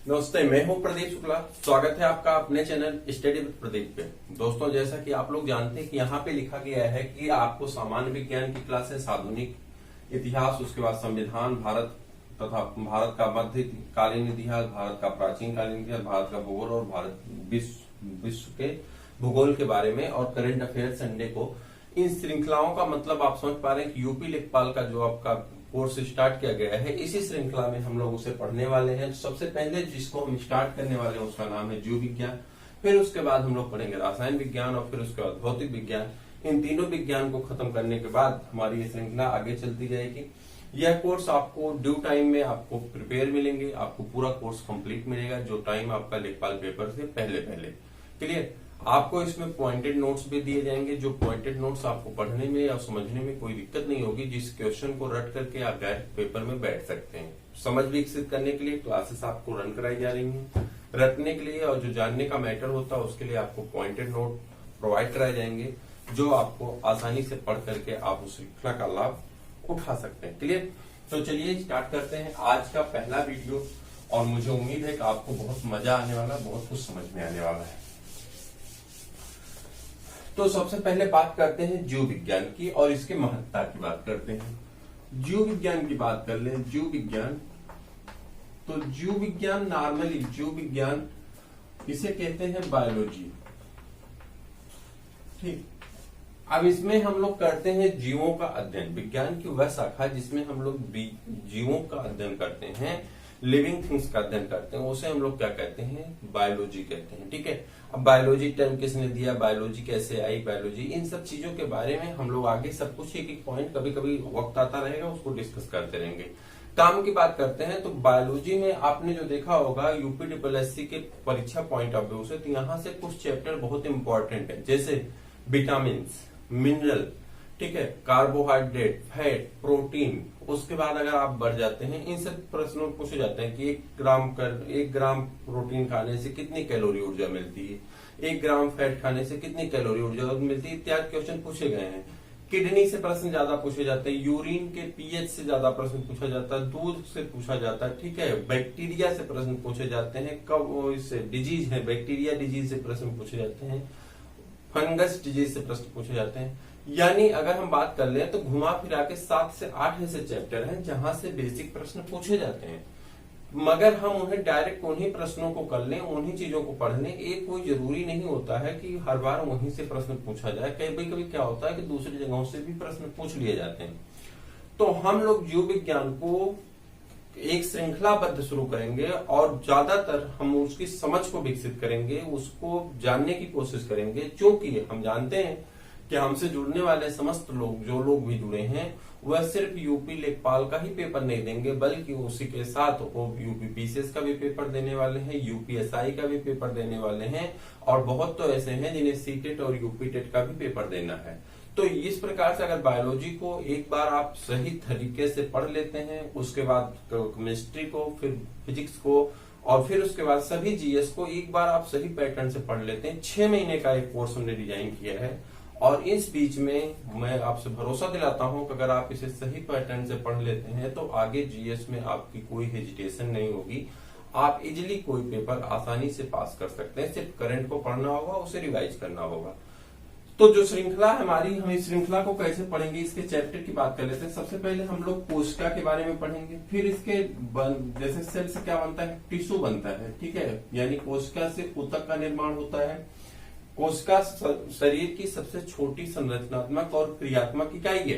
नमस्ते, मैं हूं प्रदीप शुक्ला। स्वागत है आपका अपने चैनल स्टडी विद प्रदीप पे। दोस्तों, जैसा कि आप लोग जानते हैं कि यहाँ पे लिखा गया है कि आपको सामान्य विज्ञान की क्लासेस, आधुनिक इतिहास, उसके बाद संविधान, भारत तथा भारत का मध्यकालीन इतिहास, भारत का प्राचीन कालीन इतिहास, भारत का भूगोल और भारत विश्व के भूगोल के बारे में और करंट अफेयर संडे को, इन श्रृंखलाओं का मतलब आप समझ पा रहे हैं कि यूपी लेखपाल का जो आपका कोर्स स्टार्ट किया गया है, इसी श्रृंखला में हम लोग उसे पढ़ने वाले हैं। सबसे पहले जिसको हम स्टार्ट करने वाले हैं उसका नाम है जीव विज्ञान। फिर उसके बाद हम लोग पढ़ेंगे रसायन विज्ञान और फिर उसके बाद भौतिक विज्ञान। इन तीनों विज्ञान को खत्म करने के बाद हमारी ये श्रृंखला आगे चलती जाएगी। यह कोर्स आपको ड्यू टाइम में आपको प्रिपेयर मिलेंगे, आपको पूरा कोर्स कंप्लीट मिलेगा जो टाइम आपका लेखपाल पेपर से पहले क्लियर। आपको इसमें पॉइंटेड नोट्स भी दिए जाएंगे, जो पॉइंटेड नोट्स आपको पढ़ने में या समझने में कोई दिक्कत नहीं होगी, जिस क्वेश्चन को रट करके आप डायरेक्ट पेपर में बैठ सकते हैं। समझ विकसित करने के लिए क्लासेस आपको रन कराई जा रही हैं। रटने के लिए और जो जानने का मैटर होता है उसके लिए आपको पॉइंटेड नोट प्रोवाइड कराए जाएंगे, जो आपको आसानी से पढ़ करके आप उस श्रृंखला का लाभ उठा सकते हैं। क्लियर। तो चलिए स्टार्ट करते हैं आज का पहला वीडियो, और मुझे उम्मीद है कि आपको बहुत मजा आने वाला, बहुत कुछ समझ में आने वाला है। तो सबसे पहले बात करते हैं जीव विज्ञान की और इसके महत्ता की बात करते हैं। जीव विज्ञान की बात कर लें। जीव विज्ञान, तो जीव विज्ञान नॉर्मली जीव विज्ञान इसे कहते हैं बायोलॉजी। ठीक। अब इसमें हम लोग करते हैं जीवों का अध्ययन। विज्ञान की वह शाखा जिसमें हम लोग जीवों का अध्ययन करते हैं, लिविंग थिंग्स का अध्ययन करते हैं, उसे हम लोग क्या कहते हैं? बायोलॉजी कहते हैं। ठीक है। अब बायोलॉजी टर्म किसने दिया, बायोलॉजी कैसे आई, बायोलॉजी, इन सब चीजों के बारे में हम लोग आगे सब कुछ एक एक पॉइंट कभी कभी वक्त आता रहेगा उसको डिस्कस करते रहेंगे। काम की बात करते हैं तो बायोलॉजी में आपने जो देखा होगा यूपीएससी के परीक्षा पॉइंट ऑफ व्यू से, तो यहाँ से कुछ चैप्टर बहुत इंपॉर्टेंट है, जैसे विटामिन, मिनरल, ठीक है, कार्बोहाइड्रेट, फैट, प्रोटीन। उसके बाद अगर आप बढ़ जाते हैं, इन सब प्रश्नों पूछे जाते हैं कि 1 ग्राम प्रोटीन खाने से कितनी कैलोरी ऊर्जा मिलती है, 1 ग्राम फैट खाने से कितनी कैलोरी ऊर्जा मिलती है, इत्यादि क्वेश्चन पूछे गए हैं। किडनी से प्रश्न ज्यादा पूछे जाते हैं, यूरिन के पीएच से ज्यादा प्रश्न पूछा जाता है, दूध से पूछा जाता है, ठीक है, बैक्टीरिया से प्रश्न पूछे जाते हैं, कब इससे डिजीज है, बैक्टीरिया डिजीज से प्रश्न पूछे जाते हैं, फंगस डिजीज से प्रश्न पूछे जाते हैं। यानी अगर हम बात कर लें तो घुमा फिरा के 7 से 8 ऐसे चैप्टर हैं जहां से बेसिक प्रश्न पूछे जाते हैं, मगर हम उन्हें डायरेक्ट उन्हीं प्रश्नों को कर लें, उन्हीं चीजों को पढ़ लें, एक कोई जरूरी नहीं होता है कि हर बार वहीं से प्रश्न पूछा जाए। कभी कभी क्या होता है कि दूसरी जगहों से भी प्रश्न पूछ लिए जाते हैं। तो हम लोग जीव विज्ञान को एक श्रृंखलाबद्ध शुरू करेंगे और ज्यादातर हम उसकी समझ को विकसित करेंगे, उसको जानने की कोशिश करेंगे, क्योंकि हम जानते हैं कि हमसे जुड़ने वाले समस्त लोग, जो लोग भी जुड़े हैं, वह सिर्फ यूपी लेखपाल का ही पेपर नहीं देंगे, बल्कि उसी के साथ वो यूपी पीसीएस का भी पेपर देने वाले हैं, यूपीएसआई का भी पेपर देने वाले हैं, और बहुत तो ऐसे हैं जिन्हें सीटेट और यूपी टेट का भी पेपर देना है। तो इस प्रकार से अगर बायोलॉजी को एक बार आप सही तरीके से पढ़ लेते हैं, उसके बाद केमिस्ट्री को, फिर फिजिक्स को, और फिर उसके बाद सभी जीएस को एक बार आप सही पैटर्न से पढ़ लेते हैं। 6 महीने का एक कोर्स हमने डिजाइन किया है, और इस बीच में मैं आपसे भरोसा दिलाता हूं कि अगर आप इसे सही पैटर्न से पढ़ लेते हैं तो आगे जीएस में आपकी कोई हेजिटेशन नहीं होगी, आप इजिली कोई पेपर आसानी से पास कर सकते हैं। सिर्फ करंट को पढ़ना होगा, उसे रिवाइज करना होगा। तो जो श्रृंखला हमारी, हम इस श्रृंखला को कैसे पढ़ेंगे, इसके चैप्टर की बात कर लेते हैं। सबसे पहले हम लोग कोशिका के बारे में पढ़ेंगे, फिर इसके जैसे सेल से क्या बनता है, टिश्यू बनता है, ठीक है, यानी कोशिका से ऊतक का निर्माण होता है। कोशिका शरीर की सबसे छोटी संरचनात्मक और क्रियात्मक इकाई है।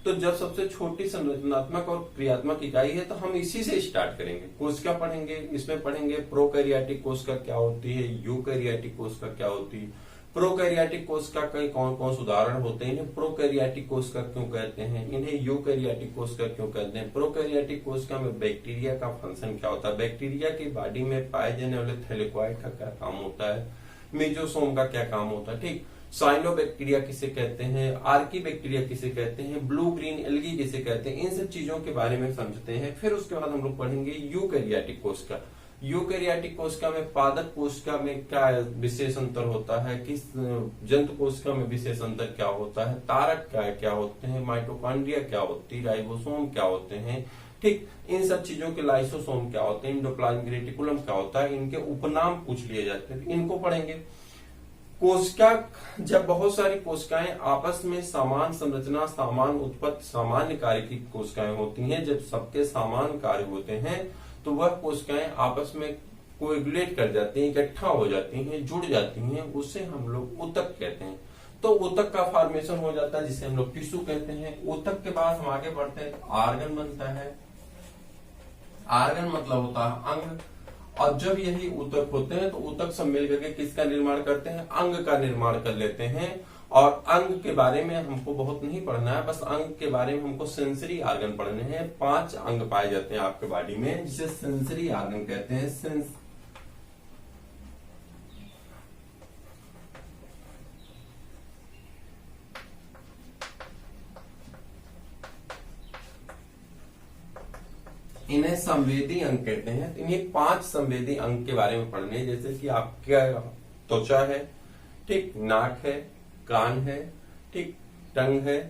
तो जब सबसे छोटी संरचनात्मक और क्रियात्मक इकाई है तो हम इसी से स्टार्ट करेंगे। कोशिका पढ़ेंगे, इसमें पढ़ेंगे प्रोकैरियोटिक कोशिका क्या होती है, यूकैरियोटिक कोशिका क्या होती है, प्रोकैरियोटिक कोशिका के कौन कौन से उदाहरण होते हैं, इन्हें प्रोकैरियोटिक कोशिका क्यों कहते हैं, इन्हें यूकैरियोटिक कोशिका क्यों कहते हैं, प्रोकैरियोटिक कोशिका में बैक्टीरिया का फंक्शन क्या होता है, बैक्टीरिया की बॉडी में पाए जाने वाले थैलेकॉइड का क्या काम होता है, मेजोसोम का क्या काम होता है, ठीक, साइनोबैक्टीरिया किसे कहते हैं, आर्की बैक्टीरिया किसे कहते हैं, ब्लू ग्रीन एल्गी किसे कहते हैं, इन सब चीजों के बारे में समझते हैं। फिर उसके बाद हम लोग पढ़ेंगे यूकैरियोटिक कोशिका। यूकैरियोटिक कोशिका में पादप कोशिका में क्या विशेष अंतर होता है, किस जंतु कोशिका में विशेष अंतर क्या होता है, तारक क्या होते हैं, माइटोकॉन्ड्रिया क्या होती है, राइबोसोम क्या होते हैं, ठीक, इन सब चीजों के लाइसोसोम क्या होते हैं, एंडोप्लाज्मिक रेटिकुलम क्या होता है, इनके उपनाम पूछ लिए जाते हैं, इनको पढ़ेंगे। कोशिका, जब बहुत सारी कोशिकाएं आपस में समान संरचना, समान उत्पत्ति, सामान्य कार्य की कोशिकाएं होती हैं, जब सबके समान कार्य होते हैं तो वह कोशिकाएं आपस में कोएगुलेट कर जाती हैं, इकट्ठा हो जाती हैं, जुड़ जाती हैं, उसे हम लोग ऊतक कहते हैं। तो ऊतक का फॉर्मेशन हो जाता है जिसे हम लोग टिश्यू कहते हैं। ऊतक के बाद हम आगे बढ़ते हैं तो आर्गन बनता है। आर्गन मतलब होता है अंग, और जब यही ऊतक होते हैं तो ऊतक सब मिल करके किसका निर्माण करते हैं, अंग का निर्माण कर लेते हैं। और अंग के बारे में हमको बहुत नहीं पढ़ना है, बस अंग के बारे में हमको सेंसरी आर्गन पढ़ने हैं। 5 अंग पाए जाते हैं आपके बॉडी में जिसे सेंसरी आर्गन कहते हैं। इन्हें संवेदी अंग कहते हैं। इन्हें 5 संवेदी अंग के बारे में पढ़ने, जैसे कि आपका त्वचा है, ठीक, नाक है, कान है, ठीक, टंग है,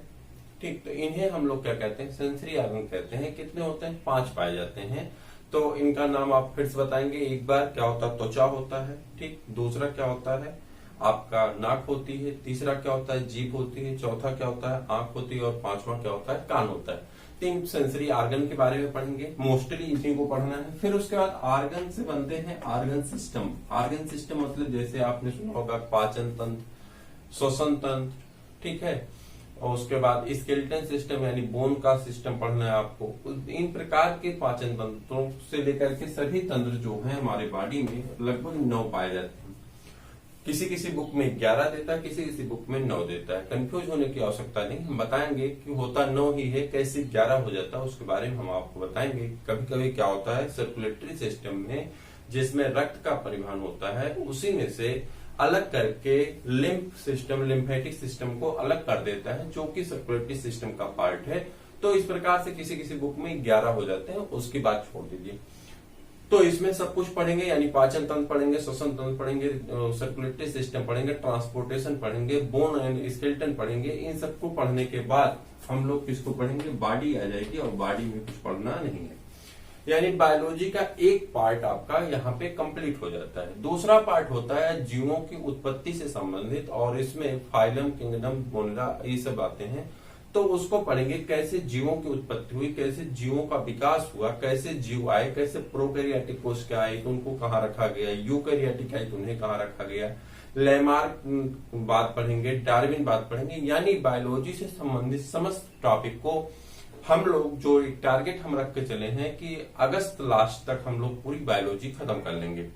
ठीक। तो इन्हें हम लोग क्या कहते हैं, सेंसरी आर्गन कहते हैं। कितने होते हैं, 5 पाए जाते हैं। तो इनका नाम आप फिर से बताएंगे एक बार। क्या होता है, त्वचा होता है, ठीक। दूसरा क्या होता है, आपका नाक होती है। तीसरा क्या होता है, जीभ होती है। चौथा क्या होता है, आंख होती है। और 5वां क्या होता है, कान होता है। 3 सेंसरी आर्गन के बारे में पढ़ेंगे, मोस्टली इसी को पढ़ना है। फिर उसके बाद आर्गन से बनते हैं आर्गन सिस्टम। आर्गन सिस्टम मतलब जैसे आपने सुना होगा पाचन तंत्र, श्वसन तंत्र, ठीक है। और उसके बाद स्केलेटन सिस्टम यानी बोन का सिस्टम पढ़ना है आपको। इन प्रकार के पाचन तंत्रों से लेकर के सभी तंत्र जो हैं हमारे बॉडी में लगभग 9 पाए जाते हैं। किसी किसी बुक में 11 देता है, किसी किसी बुक में 9 देता है। कंफ्यूज होने की आवश्यकता नहीं, हम बताएंगे कि होता 9 ही है, कैसे 11 हो जाता है उसके बारे में हम आपको बताएंगे। कभी कभी क्या होता है, सर्कुलेटरी सिस्टम में जिसमें रक्त का परिवहन होता है उसी में से अलग करके लिम्फ सिस्टम, लिम्फेटिक सिस्टम को अलग कर देता है, जो कि सर्कुलेटरी सिस्टम का पार्ट है। तो इस प्रकार से किसी किसी बुक में 11 हो जाते हैं, उसकी बात छोड़ दीजिए। तो इसमें सब कुछ पढ़ेंगे, यानी पाचन तंत्र पढ़ेंगे, श्वसन तंत्र पढ़ेंगे, सर्कुलेटरी सिस्टम पढ़ेंगे, ट्रांसपोर्टेशन पढ़ेंगे, बोन एंड स्केलेटन पढ़ेंगे। इन सबको पढ़ने के बाद हम लोग किसको पढ़ेंगे, बॉडी आ जाएगी। और बॉडी में कुछ पढ़ना नहीं है, यानी बायोलॉजी का एक पार्ट आपका यहाँ पे कंप्लीट हो जाता है। दूसरा पार्ट होता है जीवों की उत्पत्ति से संबंधित, और इसमें फाइलम, किंगडम, मोनला, ये सब आते हैं। तो उसको पढ़ेंगे, कैसे जीवों की उत्पत्ति हुई, कैसे जीवों का विकास हुआ, कैसे जीव आए, कैसे प्रोकैरियोटिक कोशिका आई तो उनको कहाँ रखा गया, यूकैरियोटिक आई तो उन्हें कहाँ रखा गया, लैमार्क बात पढ़ेंगे, डार्विन बात पढ़ेंगे। यानी बायोलॉजी से संबंधित समस्त टॉपिक को हम लोग जो एक टारगेट हम रख के चले हैं कि अगस्त लास्ट तक हम लोग पूरी बायोलॉजी खत्म कर लेंगे,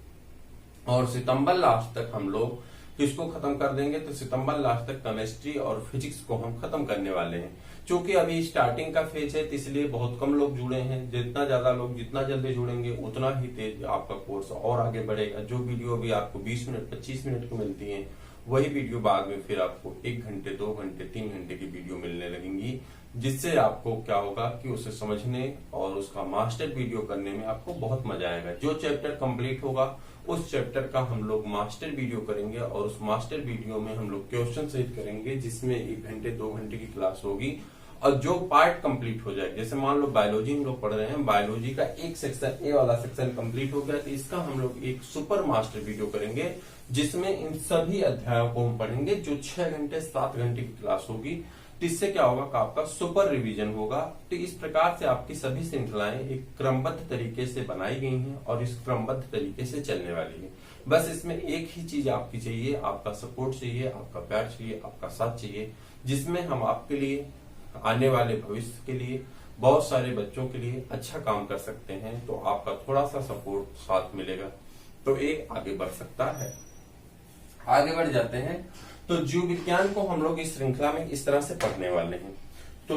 और सितंबर लास्ट तक हम लोग किसको खत्म कर देंगे, तो सितंबर लास्ट तक केमिस्ट्री और फिजिक्स को हम खत्म करने वाले हैं। क्योंकि अभी स्टार्टिंग का फेज है, इसलिए बहुत कम लोग जुड़े हैं। जितना ज्यादा लोग जितना जल्दी जुड़ेंगे उतना ही तेज आपका कोर्स और आगे बढ़ेगा। जो वीडियो भी आपको 20 मिनट 25 मिनट को मिलती है, वही वीडियो बाद में फिर आपको 1 घंटे 2 घंटे 3 घंटे की वीडियो मिलने लगेंगी, जिससे आपको क्या होगा कि उसे समझने और उसका मास्टर वीडियो करने में आपको बहुत मजा आएगा। जो चैप्टर कंप्लीट होगा उस चैप्टर का हम लोग मास्टर वीडियो करेंगे, और उस मास्टर वीडियो में हम लोग क्वेश्चन सेट करेंगे, जिसमें 1 घंटे 2 घंटे की क्लास होगी। और जो पार्ट कंप्लीट हो जाए, जैसे मान लो बायोलॉजी हम लोग पढ़ रहे हैं, बायोलॉजी का एक सेक्शन, ए वाला सेक्शन कंप्लीट हो गया, तो इसका हम लोग एक सुपर मास्टर वीडियो करेंगे, जिसमें इन सभी अध्यायों को हम पढ़ेंगे, जो 6 घंटे 7 घंटे की क्लास होगी। तो इससे क्या होगा कि आपका सुपर रिवीजन होगा। तो इस प्रकार से आपकी सभी श्रृंखलाएं एक क्रमबद्ध तरीके से बनाई गई हैं और इस क्रमबद्ध तरीके से चलने वाली है। बस इसमें एक ही चीज आपकी चाहिए, आपका सपोर्ट चाहिए, आपका प्यार चाहिए, आपका साथ चाहिए, जिसमें हम आपके लिए, आने वाले भविष्य के लिए, बहुत सारे बच्चों के लिए अच्छा काम कर सकते हैं। तो आपका थोड़ा सा सपोर्ट साथ मिलेगा तो एक आगे बढ़ सकता है। आगे बढ़ जाते हैं। तो जीव विज्ञान को हम लोग इस श्रृंखला में इस तरह से पढ़ने वाले हैं। तो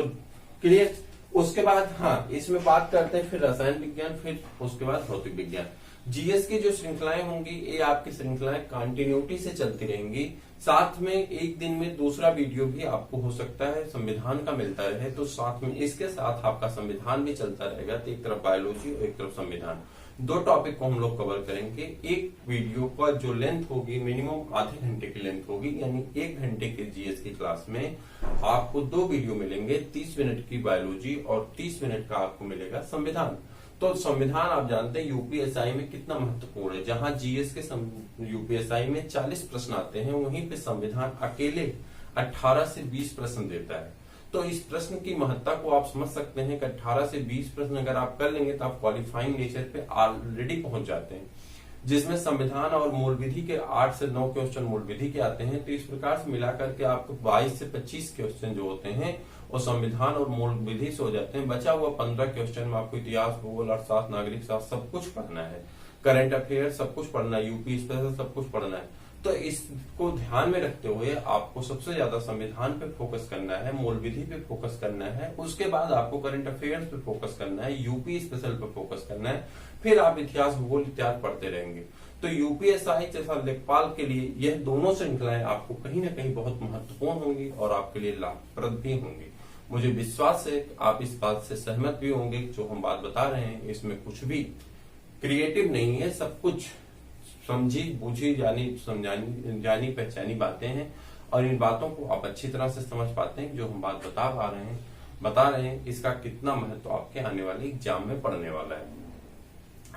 क्लियर। उसके बाद हाँ, इसमें बात करते हैं फिर रसायन विज्ञान, फिर उसके बाद भौतिक विज्ञान। जीएस की जो श्रृंखलाएं होंगी, ये आपकी श्रृंखलाएं कंटिन्यूटी से चलती रहेंगी। साथ में एक दिन में दूसरा वीडियो भी आपको हो सकता है संविधान का मिलता रहे, तो साथ में इसके साथ आपका संविधान भी चलता रहेगा। तो एक तरफ बायोलॉजी और एक तरफ संविधान। दो टॉपिक को हम लोग कवर करेंगे। एक वीडियो का जो लेंथ होगी मिनिमम आधे घंटे की लेंथ होगी, यानी 1 घंटे के जीएस की क्लास में आपको 2 वीडियो मिलेंगे, 30 मिनट की बायोलॉजी और 30 मिनट का आपको मिलेगा संविधान। तो संविधान आप जानते हैं यूपीएसआई में कितना महत्वपूर्ण है। जहां जीएस के यूपीएसआई में 40 प्रश्न आते हैं, वहीं पे संविधान अकेले 18 से 20 प्रश्न देता है। तो इस प्रश्न की महत्ता को आप समझ सकते हैं कि 18 से 20 प्रश्न अगर आप कर लेंगे तो आप क्वालिफाइंग नेचर पे ऑलरेडी पहुंच जाते हैं, जिसमें संविधान और मूल विधि के 8 से 9 क्वेश्चन मूल विधि के आते हैं। तो इस प्रकार से मिलाकर के आपको 22 से 25 क्वेश्चन जो होते हैं वो संविधान और मूल विधि से हो जाते हैं। बचा हुआ 15 क्वेश्चन में आपको इतिहास, भूगोल, अर्थशास्त्र, नागरिक शास्त्र सब कुछ पढ़ना है, करंट अफेयर सब कुछ पढ़ना है, यूपी स्पेशल सब कुछ पढ़ना है। तो इसको ध्यान में रखते हुए आपको सबसे ज्यादा संविधान पे फोकस करना है, मूल विधि पे फोकस करना है, उसके बाद आपको करंट अफेयर्स पे फोकस करना है, यूपी स्पेशल पे फोकस करना है, फिर आप इतिहास, भूगोल इत्यादि पढ़ते रहेंगे। तो यूपीएसआई तथा लेखपाल के लिए यह दोनों श्रृंखलाएं आपको कहीं ना कहीं बहुत महत्वपूर्ण होंगी और आपके लिए लाभप्रद भी होंगी। मुझे विश्वास है कि आप इस बात से सहमत भी होंगे। जो हम बात बता रहे हैं इसमें कुछ भी क्रिएटिव नहीं है, सब कुछ समझी बूझी जानी पहचानी बातें हैं और इन बातों को आप अच्छी तरह से समझ पाते हैं। जो हम बात बता रहे हैं इसका कितना महत्व आपके आने वाले एग्जाम में पड़ने वाला है।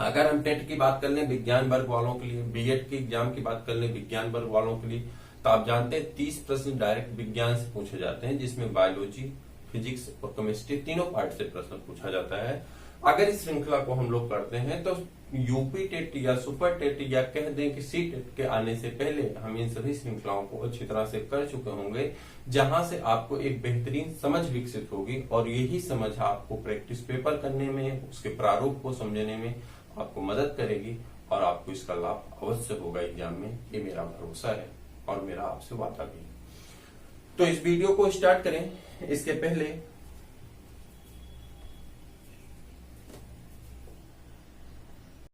अगर हम टेट की बात कर लें विज्ञान वर्ग वालों के लिए, बीएड के एग्जाम की बात कर लें विज्ञान वर्ग वालों के लिए, तो आप जानते हैं 30 प्रश्न डायरेक्ट विज्ञान से पूछे जाते हैं, जिसमें बायोलॉजी, फिजिक्स और केमिस्ट्री तीनों पार्ट से प्रश्न पूछा जाता है। अगर इस श्रृंखला को हम लोग करते हैं तो यूपी टेट या सुपर टेट या कह दें कि सी टेट के आने से पहले हम इन सभी श्रृंखलाओं को अच्छी तरह से कर चुके होंगे, जहां से आपको एक बेहतरीन समझ विकसित होगी और यही समझ आपको प्रैक्टिस पेपर करने में, उसके प्रारूप को समझने में आपको मदद करेगी और आपको इसका लाभ अवश्य होगा एग्जाम में। ये मेरा भरोसा है और मेरा आपसे वादा भी। तो इस वीडियो को स्टार्ट करें इसके पहले